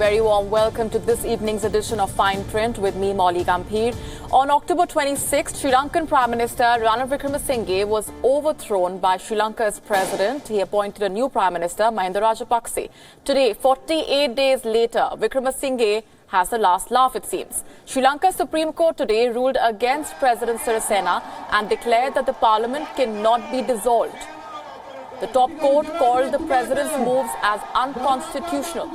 very warm welcome to this evening's edition of Fine Print with me, Molly Gambhir. On October 26th, Sri Lankan Prime Minister Ranil Wickremesinghe was overthrown by Sri Lanka's president. He appointed a new Prime Minister, Mahinda Rajapaksa. Today, 48 days later, Wickremesinghe has the last laugh, it seems. Sri Lanka's Supreme Court today ruled against President Sirisena and declared that the parliament cannot be dissolved. The top court called the president's moves as unconstitutional.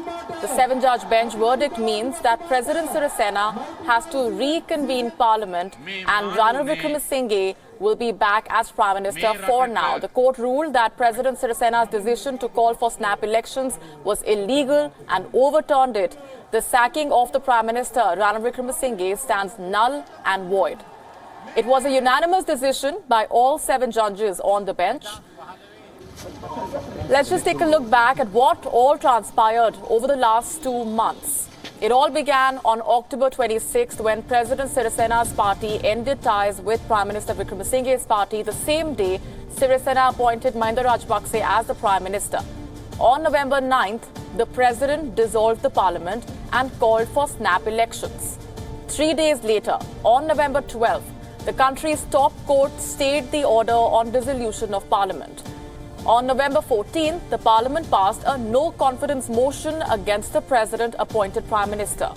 The seven-judge bench verdict means that President Sirisena has to reconvene parliament and Ranil Wickremesinghe will be back as Prime Minister for now. The court ruled that President Sirisena's decision to call for snap elections was illegal and overturned it. The sacking of the Prime Minister, Ranil Wickremesinghe, stands null and void. It was a unanimous decision by all seven judges on the bench. Let's just take a look back at what all transpired over the last 2 months. It all began on October 26th when President Sirisena's party ended ties with Prime Minister Wickremesinghe's party. The same day, Sirisena appointed Mahinda Rajapaksa as the Prime Minister. On November 9th, the President dissolved the parliament and called for snap elections. 3 days later, on November 12th, the country's top court stayed the order on dissolution of parliament. On November 14th, the parliament passed a no-confidence motion against the president-appointed Prime Minister.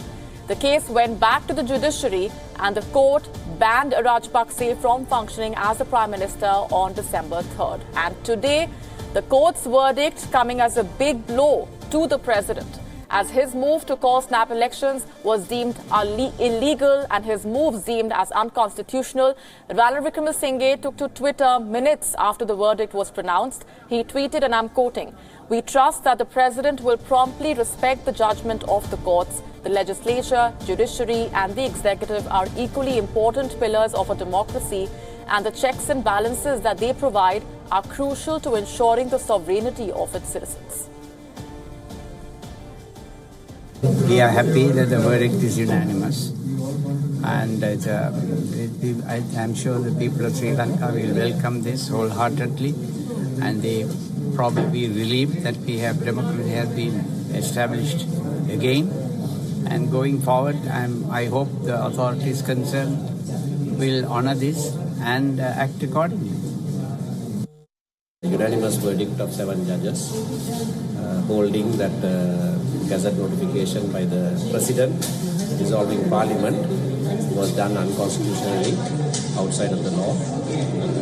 The case went back to the judiciary and the court banned Rajapaksa from functioning as the Prime Minister on December 3rd. And today, the court's verdict coming as a big blow to the president, as his move to call snap elections was deemed illegal and his moves deemed as unconstitutional. Ranil Wickremesinghe took to Twitter minutes after the verdict was pronounced. He tweeted, and I'm quoting, "We trust that the president will promptly respect the judgment of the courts. The legislature, judiciary and the executive are equally important pillars of a democracy, and the checks and balances that they provide are crucial to ensuring the sovereignty of its citizens." We are happy that the verdict is unanimous, and I'm sure the people of Sri Lanka will welcome this wholeheartedly, and they probably be relieved that democracy has been established again. And going forward, I hope the authorities concerned will honor this and act accordingly. The unanimous verdict of 7 judges holding that gazette notification by the President dissolving Parliament was done unconstitutionally outside of the law,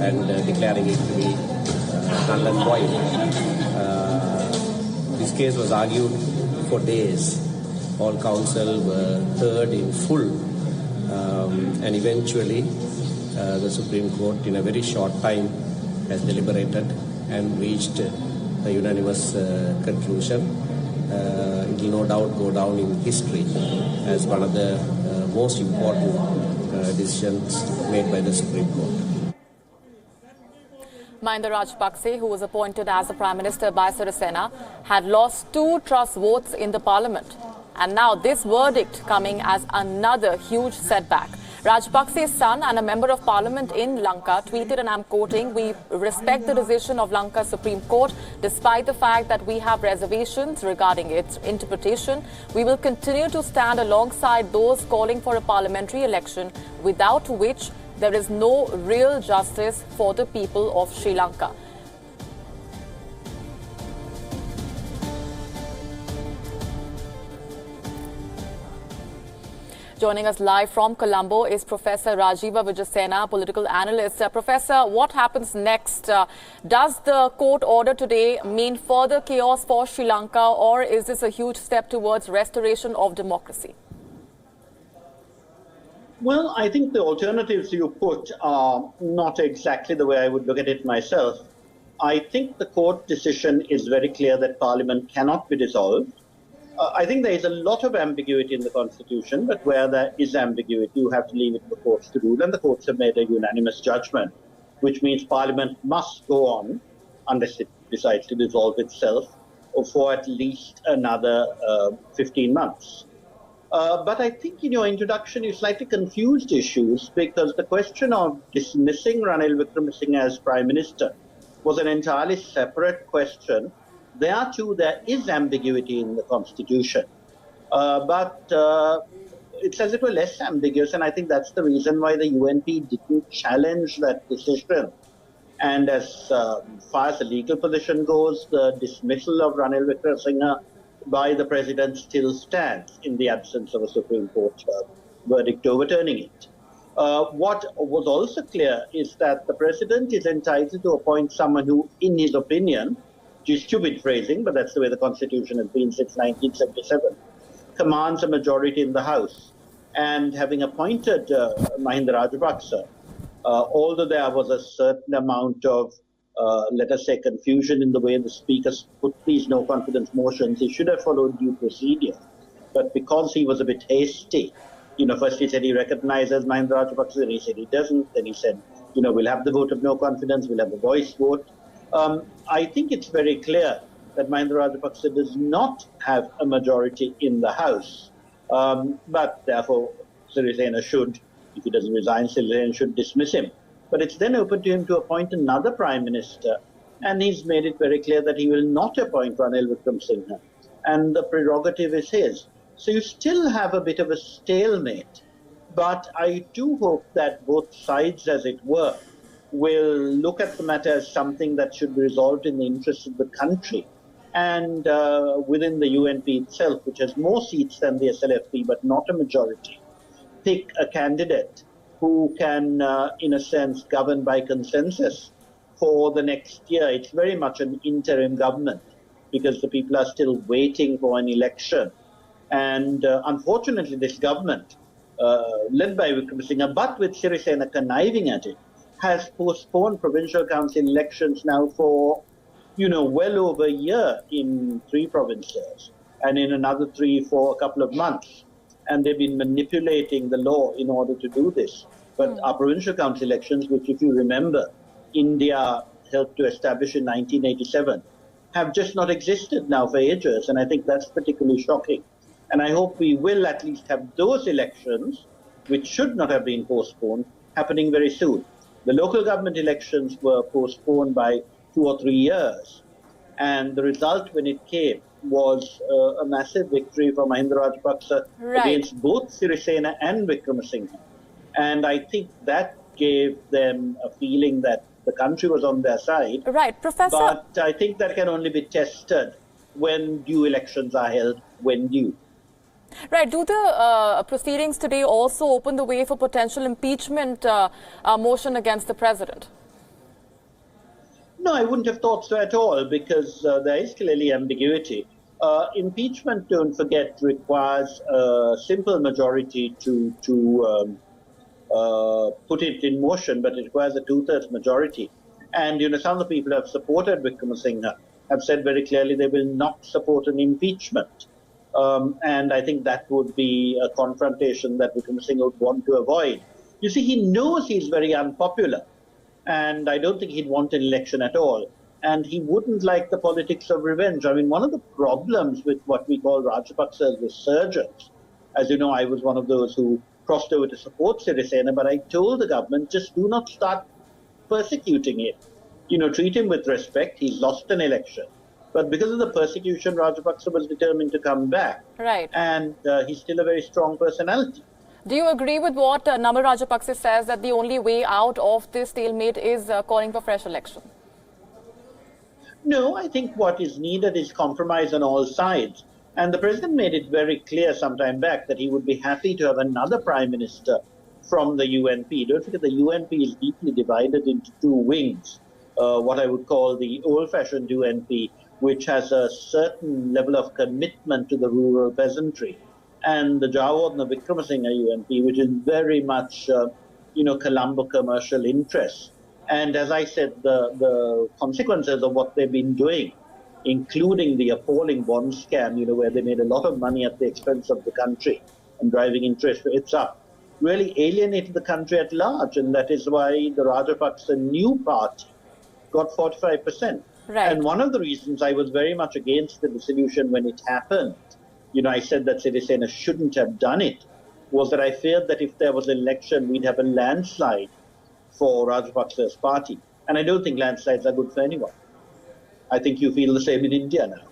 and declaring it to be null and void. This case was argued for days. All counsel were heard in full, and eventually the Supreme Court in a very short time has deliberated and reached a unanimous conclusion. It will no doubt go down in history as one of the most important decisions made by the Supreme Court. Mahinda Rajapaksa, who was appointed as the Prime Minister by Sirisena, had lost 2 trust votes in the parliament. And now this verdict coming as another huge setback. Rajapaksa's son and a member of parliament in Lanka tweeted, and I'm quoting, "We respect the decision of Lanka's Supreme Court. Despite the fact that we have reservations regarding its interpretation, we will continue to stand alongside those calling for a parliamentary election without which there is no real justice for the people of Sri Lanka." Joining us live from Colombo is Professor Rajiva Vijayasena, political analyst. Professor, what happens next? Does the court order today mean further chaos for Sri Lanka, or is this a huge step towards restoration of democracy? Well, I think the alternatives you put are not exactly the way I would look at it myself. I think the court decision is very clear that Parliament cannot be dissolved. I think there is a lot of ambiguity in the Constitution, but where there is ambiguity, you have to leave it for courts to rule, and the courts have made a unanimous judgment, which means Parliament must go on, unless it decides to dissolve itself, for at least another 15 months. But I think in your introduction, you slightly confused issues, because the question of dismissing Ranil Wickremesinghe as Prime Minister was an entirely separate question. There too, there is ambiguity in the Constitution. But it's as it were less ambiguous, and I think that's the reason why the UNP didn't challenge that decision. And as far as the legal position goes, the dismissal of Ranil Wickremesinghe by the president still stands in the absence of a Supreme Court verdict overturning it. What was also clear is that the president is entitled to appoint someone who, in his opinion, which is stupid phrasing, but that's the way the Constitution has been since 1977, commands a majority in the House. And having appointed Mahinda Rajapaksa, although there was a certain amount of, let us say, confusion in the way the speakers put these no-confidence motions, he should have followed due procedure. But because he was a bit hasty, first he said he recognizes Mahinda Rajapaksa, then he said he doesn't, then he said, we'll have the vote of no confidence, we'll have the voice vote. I think it's very clear that Mahinda Rajapaksa does not have a majority in the House, but therefore Sirisena should, if he doesn't resign, Sirisena should dismiss him. But it's then open to him to appoint another Prime Minister, and he's made it very clear that he will not appoint Ranil Wickremesinghe, and the prerogative is his. So you still have a bit of a stalemate, but I do hope that both sides, as it were, will look at the matter as something that should be resolved in the interest of the country. And within the UNP itself, which has more seats than the SLFP, but not a majority, pick a candidate who can, in a sense, govern by consensus for the next year. It's very much an interim government because the people are still waiting for an election. And unfortunately, this government, led by Wickremesinghe, but with Sirisena conniving at it, has postponed provincial council elections now for, well over a year in 3 provinces, and in another 3 for a couple of months. And they've been manipulating the law in order to do this. But our provincial council elections, which, if you remember, India helped to establish in 1987, have just not existed now for ages. And I think that's particularly shocking. And I hope we will at least have those elections, which should not have been postponed, happening very soon. The local government elections were postponed by 2 or 3 years. And the result when it came was a massive victory for Mahinda Rajapaksa against both Sirisena and Wickremesinghe. And I think that gave them a feeling that the country was on their side. Right, Professor. But I think that can only be tested when due elections are held, when due. Right. Do the proceedings today also open the way for potential impeachment motion against the president? No, I wouldn't have thought so at all, because there is clearly ambiguity. Impeachment, don't forget, requires a simple majority to put it in motion, but it requires a 2/3 majority. And, some of the people who have supported Wickremesinghe have said very clearly they will not support an impeachment. And I think that would be a confrontation that Wickremesinghe would want to avoid. You see, he knows he's very unpopular, and I don't think he'd want an election at all. And he wouldn't like the politics of revenge. I mean, one of the problems with what we call Rajapaksa's resurgence, as you know, I was one of those who crossed over to support Sirisena, but I told the government, just do not start persecuting him. Treat him with respect. He's lost an election. But because of the persecution, Rajapaksa was determined to come back. Right. And he's still a very strong personality. Do you agree with what Namal Rajapaksa says, that the only way out of this stalemate is calling for fresh election? No, I think what is needed is compromise on all sides. And the president made it very clear some time back that he would be happy to have another prime minister from the UNP. Don't forget, the UNP is deeply divided into 2 wings. What I would call the old-fashioned UNP, which has a certain level of commitment to the rural peasantry, and the Jawardna Wickremesinghe UNP, which is very much, Colombo commercial interests. And as I said, the consequences of what they've been doing, including the appalling bond scam, where they made a lot of money at the expense of the country and driving interest rates up, really alienated the country at large. And that is why the Rajapaksa new party got 45%. Right. And one of the reasons I was very much against the dissolution when it happened, I said that Sirisena shouldn't have done it, was that I feared that if there was an election, we'd have a landslide for Rajapaksa's party. And I don't think landslides are good for anyone. I think you feel the same in India now.